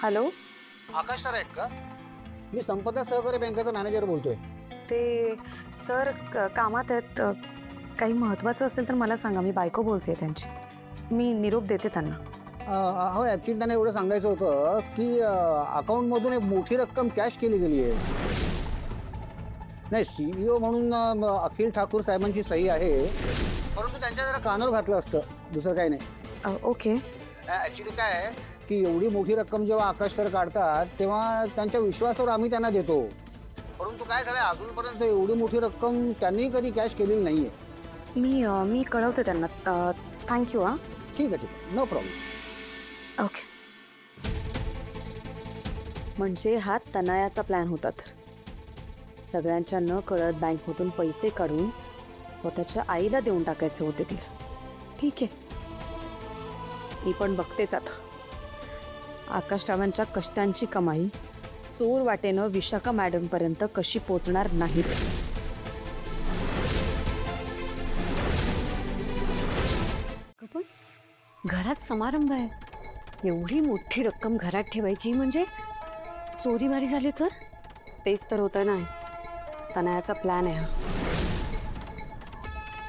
Hello. आकाश sir आहेत का? मी संपदा सहकारी बँकेचा मॅनेजर बोलतोय. ते सर कामात आहेत. काही महत्त्वाचं असेल तर मला सांगा, मी बायको बोलते त्यांची. मी निरोप देते त्यांना. हो, ॲक्च्युली त्यांना एवढं सांगायचं होतं की अकाउंटमधून एक मोठी रक्कम कॅश केली गेली आहे. नाही, CEO म्हणून अखिल ठाकूर साहेबांची सही आहे, परंतु त्यांच्या जरा कानावर घातलं असतं, दुसरं काही नाही. ओके. ॲक्च्युली काय आहे की एवढी मोठी रक्कम जेव्हा आकाश सर काढतात तेव्हा त्यांच्या विश्वासावर आम्ही त्यांना देतो, परंतु काय झालं अजूनपर्यंत एवढी मोठी रक्कम त्यांनी कधी कॅश केलेली नाही आहे. मी कळवते त्यांना. थँक्यू. हां, ठीक आहे, नो प्रॉब्लेम. ओके. म्हणजे हा तनयाचा प्लॅन होता. तर सगळ्यांच्या न कळत बँकमधून पैसे काढून स्वतःच्या आईला देऊन टाकायचे होते तिला. ठीक आहे, मी पण बघतेच आता. आकाशरावांच्या कष्टांची कमाई चोर वाटेनं विशाखा मॅडमपर्यंत कशी पोचणार नाही. पण घरात समारंभ आहे, एवढी मोठी रक्कम घरात ठेवायची म्हणजे चोरीमारी झाली तर? तेच तर होतं ना, तनयाचा प्लॅन आहे हा.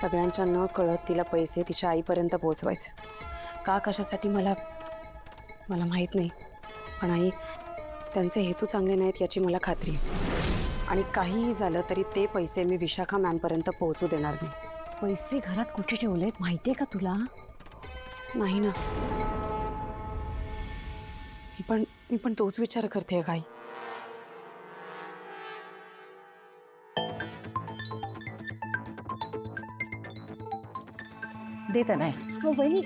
सगळ्यांच्या न कळत तिला पैसे तिच्या आईपर्यंत पोहोचवायचे. का कशासाठी मला माहीत नाही, पण आई, त्यांचे हेतू चांगले नाहीत याची मला खात्री आहे. आणि काहीही झालं तरी ते पैसे मी विशाखा मॅमपर्यंत पोहोचू देणार नाही. पैसे घरात कुठे ठेवलेत माहितीये का तुला? नाही ना. मी पण तोच विचार करते काही. देत नाही. हो वहिनी,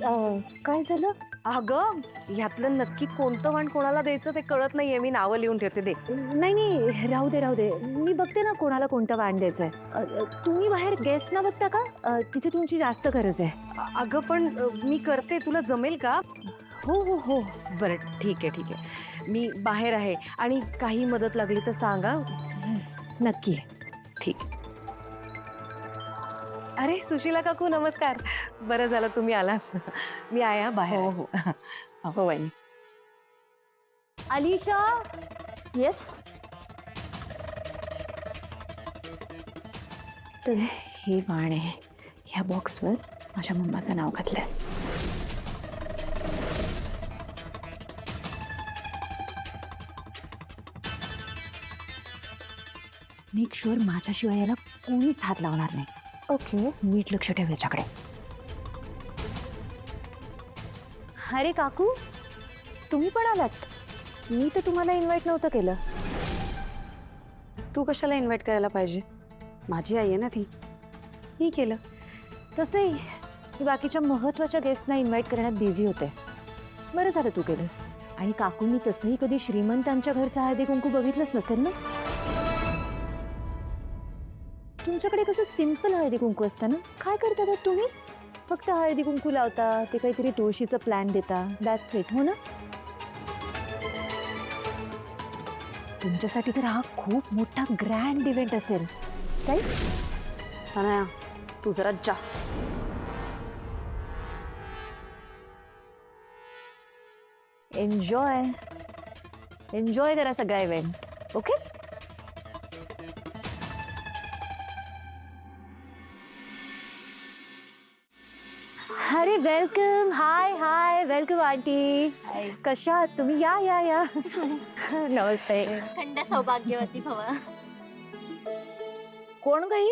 काय झालं? अगं, ह्यातलं नक्की कोणतं वाण कोणाला द्यायचं ते कळत नाहीये. मी नावं लिहून ठेवते, दे. नाही, राहू दे, मी बघते ना कोणाला कोणतं वाण द्यायचंय. तुम्ही बाहेर गेस्ट ना बघता का? तिथे तुमची जास्त गरज आहे. अगं पण मी करते, तुला जमेल का? हो. बरं, ठीक आहे. मी बाहेर आहे आणि काही मदत लागली तर सांगा. नक्की. ठीक. अरे सुशीला काकू, नमस्कार. बरं झालं तुम्ही आला. मी आहे बाहेर. हो वहिनी. अलिशा. येस. तर हे वाण आहे, ह्या बॉक्सवर माझ्या मम्माचं नाव घातलंय. मेक शुअर माझ्याशिवाय याला कोणीच हात लावणार नाही. ओके, नीट लक्ष ठेव याच्याकडे. अरे काकू, तुम्ही पण आलात? मी तर तुम्हाला इन्व्हाइट नव्हतं केलं. तू कशाला इन्व्हाइट करायला पाहिजे? माझी आई आहे ना ती. मी केलं. तसंही मी बाकीच्या महत्त्वाच्या गेस्टना इन्व्हाइट करण्यात बिझी होते. बरं झालं तू केलंस. आणि काकूंनी तसंही कधी श्रीमंतांच्या घरचं हळदी कुंकू बघितलंच नसेल ना. तुमच्याकडे कसं सिंपल हळदी कुंकू असतं ना. काय करता तुम्ही? फक्त हळदी कुंकू लावता, ते काहीतरी तुळशीचं प्लॅन देता, दॅट्स इट. हो ना. तुमच्यासाठी तर हा खूप मोठा ग्रँड इव्हेंट असेल, राईट? तनया, तू जरा जास्त. एन्जॉय करा सगळा इव्हेंट. ओके. अरे वेलकम. Hi welcome aunty. कशा आहात तुम्ही? या. नमस्ते. खंड सौभाग्यवती भवा. कोण गई?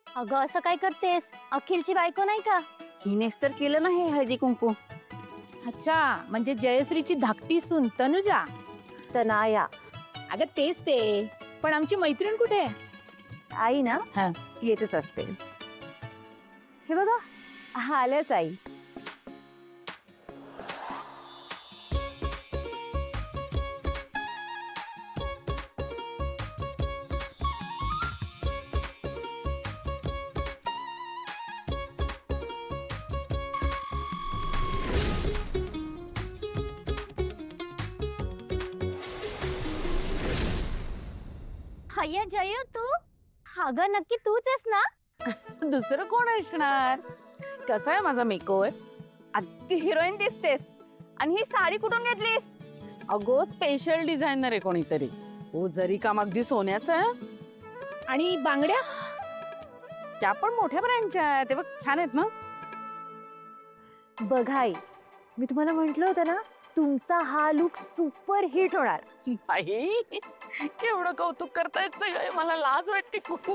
अगं असं काय करतेस? अखिलची बायको नाही का? हिनेच तर केलं नाही हळदी कुंकू. अच्छा, म्हणजे जयश्रीची धाकटी सून तनुजा. तनाया. अगं तेच ते. पण आमची मैत्रीण कुठे? आई ना. हा. येतच असते. हे बघा, आल्याच आई. हय्या जय तू? अगं नक्की तूच आहेस ना? दुसरं कोण असणार? कसा आहे माझा मेकओव्हर? अगदी हिरोईन दिसतेस. आणि ही साडी कुठून घेतलीस? अगो स्पेशल डिझायनर आहे कोणीतरी. हो जरी काम अगदी सोन्याचं आहे. आणि बांगड्या त्या पण मोठ्या ब्रँडच्या आहेत. ते बघ छान आहेत ना. बघाई मी तुम्हाला म्हंटल होतं ना तुमचा हा लुक सुपर हिट होणार. आई केवढं कौतुक करतायत सगळे. मला लाज वाटते खूप.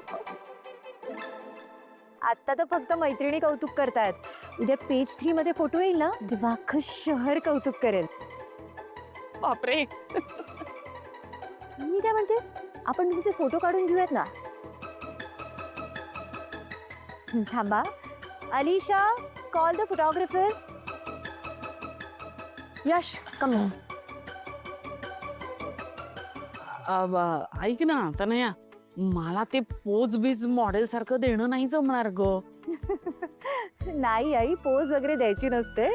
आता तर फक्त मैत्रिणी कौतुक करतायत. उद्या पेज 3 मध्ये फोटो येईल ना तेव्हा अख्खं शहर कौतुक करेल. बापरे. मी काय म्हणते आपण तुमचे फोटो काढून घेऊयात ना. थांबा. Alisha call the photographer. Yash come ऐक ना तनया, मला ते पोज बीज मॉडेल सारखं देणं नाही जमणार ग. नाही आई पोज वगैरे द्यायची नसते.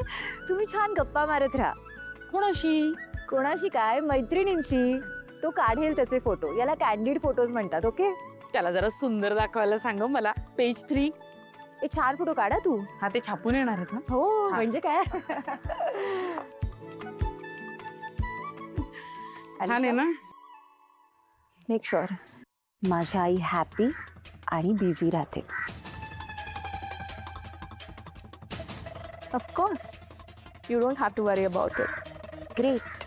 तुम्ही छान गप्पा मारत राहा. कोणाशी? कोणाशी काय मैत्रिणींशी. तो काढेल त्याचे फोटो. याला कॅन्डिड फोटोज म्हणतात. ओके त्याला जरा सुंदर दाखवायला सांग मला. पेज 3. हे 4 फोटो काढा तू. हा ते छापून येणार आहेत ना. हो म्हणजे काय. छान आहे ना. मेक शुअर माझी आई हॅपी आणि बिझी राहते. Of course you don't have to worry about it. Great.